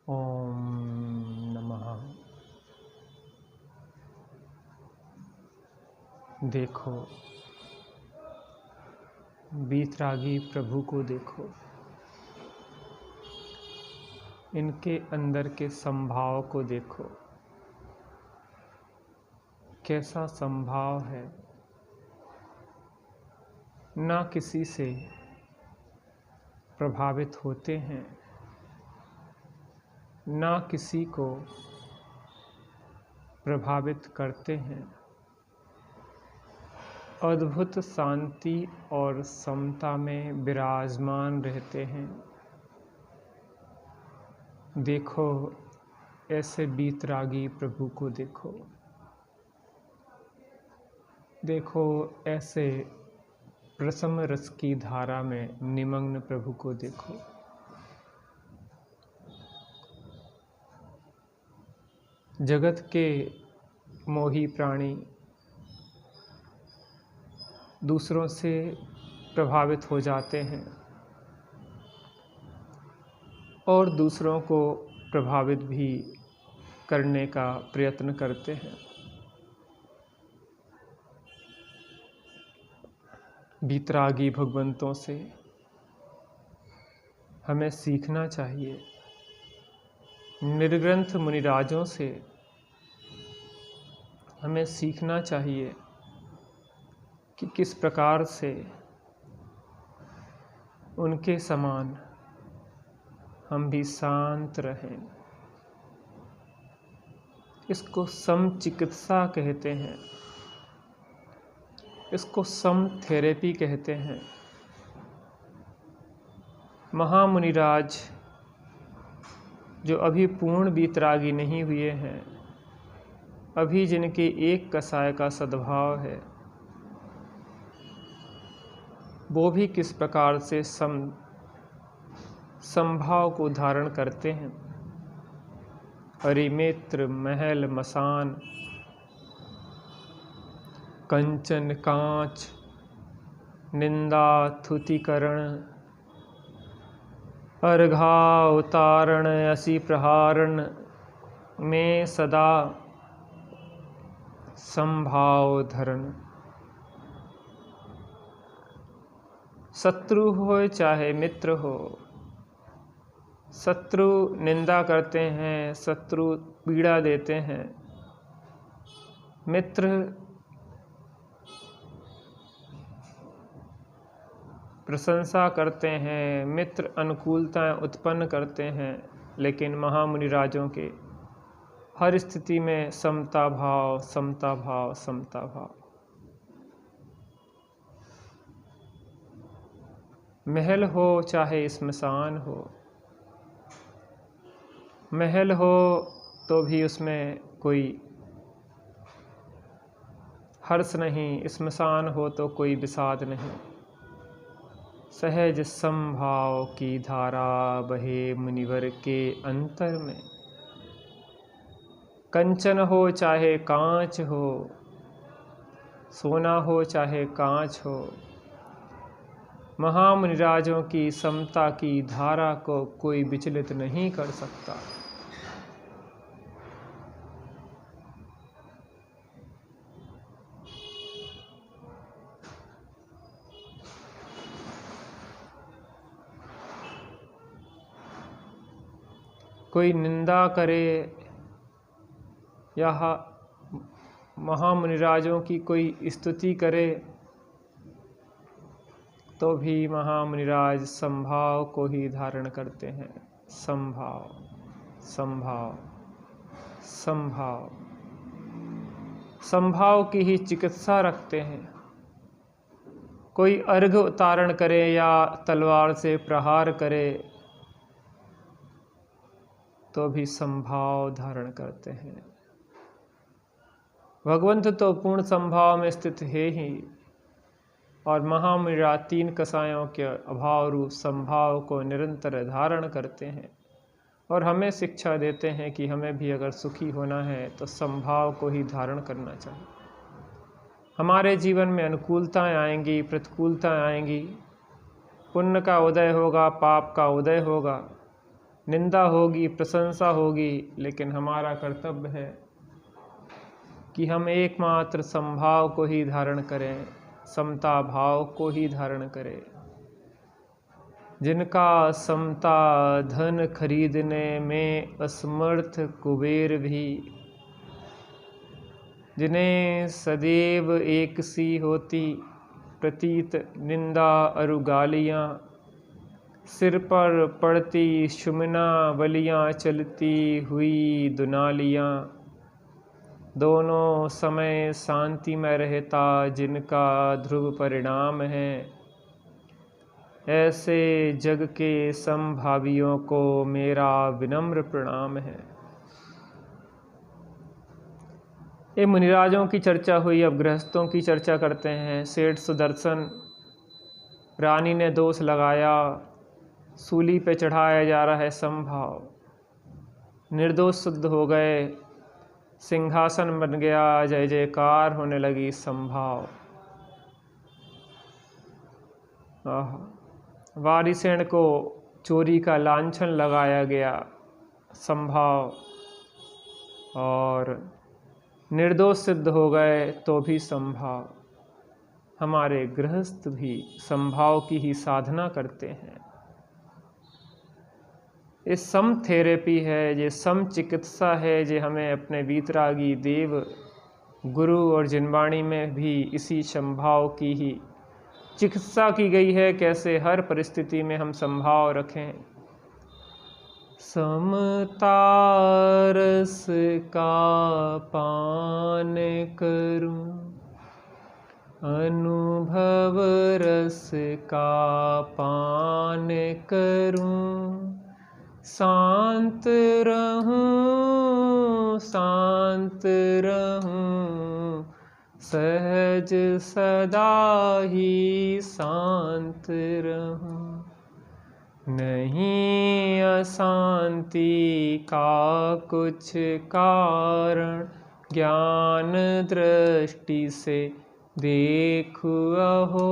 ओम नमः। देखो, बीतरागी प्रभु को देखो, इनके अंदर के संभाव को देखो, कैसा संभाव है। ना किसी से प्रभावित होते हैं, ना किसी को प्रभावित करते हैं। अद्भुत शांति और समता में विराजमान रहते हैं। देखो, ऐसे बीतरागी प्रभु को देखो। देखो, ऐसे प्रसम रस की धारा में निमग्न प्रभु को देखो। जगत के मोही प्राणी दूसरों से प्रभावित हो जाते हैं और दूसरों को प्रभावित भी करने का प्रयत्न करते हैं। बीतरागी भगवंतों से हमें सीखना चाहिए। निर्ग्रंथ मुनिराजों से हमें सीखना चाहिए कि किस प्रकार से उनके समान हम भी शांत रहें। इसको सम चिकित्सा कहते हैं, इसको सम थेरेपी कहते हैं। महामुनिराज जो अभी पूर्ण बीतरागी नहीं हुए हैं, अभी जिनके एक कसाय का सद्भाव है, वो भी किस प्रकार से संभाव को धारण करते हैं। अरिमित्र महल मसान कंचन कांच निंदा थुतिकरण अर्घा उतारण असी प्रहारण में सदा संभाव धरण। शत्रु हो चाहे मित्र हो, शत्रु निंदा करते हैं, शत्रु पीड़ा देते हैं, मित्र प्रशंसा करते हैं, मित्र अनुकूलताएं उत्पन्न करते हैं, लेकिन महामुनिराजों के हर स्थिति में समता भाव, समता भाव, समता भाव। महल हो चाहे स्मशान हो, महल हो तो भी उसमें कोई हर्ष नहीं, स्मशान हो तो कोई विषाद नहीं। सहज संभाव की धारा बहे मुनिवर के अंतर में। कंचन हो चाहे कांच हो, सोना हो चाहे कांच हो, महामुनिराजों की समता की धारा को कोई विचलित नहीं कर सकता। कोई निंदा करे या महामुनिराजों की कोई स्तुति करे तो भी महामुनिराज संभाव को ही धारण करते हैं। संभाव, संभाव, संभाव, संभाव की ही चिकित्सा रखते हैं। कोई अर्घ उतारण करे या तलवार से प्रहार करे तो भी संभाव धारण करते हैं। भगवंत तो पूर्ण संभाव में स्थित है ही, और महामुनिराज तीन कसायों के अभाव रूप संभाव को निरंतर धारण करते हैं और हमें शिक्षा देते हैं कि हमें भी अगर सुखी होना है तो संभाव को ही धारण करना चाहिए। हमारे जीवन में अनुकूलताएं आएंगी, प्रतिकूलताएं आएंगी, पुण्य का उदय होगा, पाप का उदय होगा, निंदा होगी, प्रशंसा होगी, लेकिन हमारा कर्तव्य है कि हम एकमात्र समभाव को ही धारण करें, समता भाव को ही धारण करें। जिनका समता धन खरीदने में असमर्थ कुबेर भी, जिन्हें सदैव एक सी होती प्रतीत निंदा अरु गालियाँ, सिर पर पड़ती शुमना बलियाँ, चलती हुई दुनालियाँ, दोनों समय शांति में रहता जिनका ध्रुव परिणाम है, ऐसे जग के समभावियों को मेरा विनम्र प्रणाम है। ये मुनिराजों की चर्चा हुई, अब गृहस्थों की चर्चा करते हैं। सेठ सुदर्शन, रानी ने दोष लगाया, सूली पे चढ़ाया जा रहा है समभाव, निर्दोष सिद्ध हो गए, सिंहासन बन गया, जय जयकार होने लगी समभाव। वारिसेन को चोरी का लांछन लगाया गया समभाव, और निर्दोष सिद्ध हो गए तो भी समभाव। हमारे गृहस्थ भी समभाव की ही साधना करते हैं। ये सम थेरेपी है, ये सम चिकित्सा है, जो हमें अपने वीतरागी देव गुरु और जिनवाणी में भी इसी समभाव की ही चिकित्सा की गई है। कैसे हर परिस्थिति में हम समभाव रखें। समता रस का पान करूं, अनुभव रस का पान करूं, शांत रहूं, शांत रहूं, सहज सदा ही शांत रहूं। नहीं अशांति का कुछ कारण, ज्ञान दृष्टि से देखो अहो,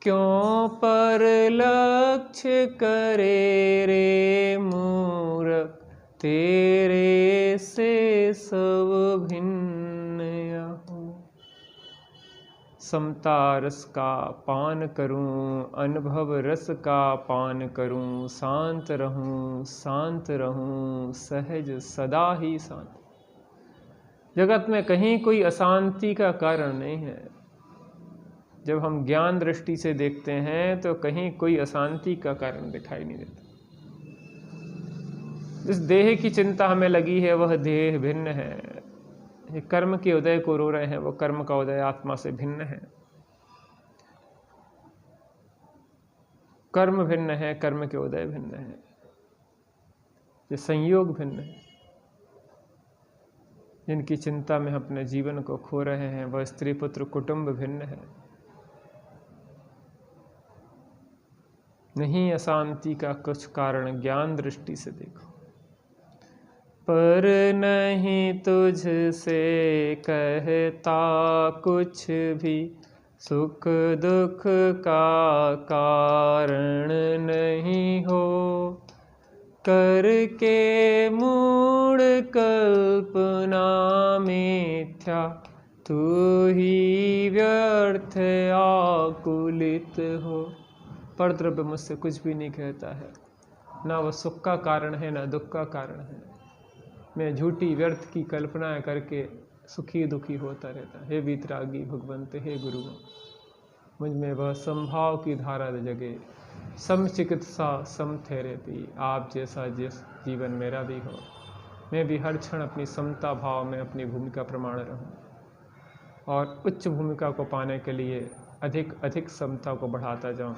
क्यों पर लक्ष्य करे रे मूर्ख, तेरे से सब भिन्न अहो। समता रस का पान करूं, अनुभव रस का पान करूं, शांत रहूं, शांत रहूं, सहज सदा ही शांत। जगत में कहीं कोई अशांति का कारण नहीं है। जब हम ज्ञान दृष्टि से देखते हैं तो कहीं कोई अशांति का कारण दिखाई नहीं देता। जिस देह की चिंता हमें लगी है वह देह भिन्न है। ये कर्म के उदय को रो रहे हैं, वो कर्म का उदय आत्मा से भिन्न है। कर्म भिन्न है, कर्म के उदय भिन्न है, ये संयोग भिन्न है। जिनकी चिंता में अपने जीवन को खो रहे हैं वह स्त्री पुत्र कुटुंब भिन्न है। नहीं अशांति का कुछ कारण, ज्ञान दृष्टि से देखो। पर नहीं तुझसे कहता कुछ भी, सुख दुख का कारण नहीं हो, करके मूढ़ कल्पना मिथ्या, तू ही व्यर्थ आकुलित हो। पर द्रव्य मुझसे कुछ भी नहीं कहता है, ना वह सुख का कारण है ना दुख का कारण है। मैं झूठी व्यर्थ की कल्पनाएं करके सुखी दुखी होता रहता। हे वीतरागी भगवंत, हे गुरु, मुझ में वह समभाव की धारा जगे, सम चिकित्सा, सम थेरेपी, आप जैसा जिस जीवन मेरा भी हो। मैं भी हर क्षण अपनी समता भाव में अपनी भूमिका प्रमाण रहूं और उच्च भूमिका को पाने के लिए अधिक अधिक समता को बढ़ाता जाऊं।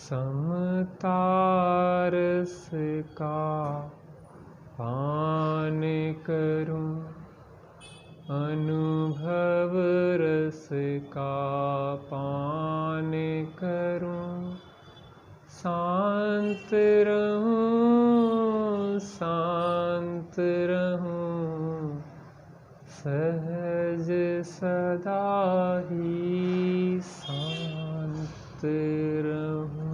समता रस का पान करूं, अनुभव रस का पान करूं, शांत रहूं, शांत रहूं, सहज सदा ही शांत रहूं।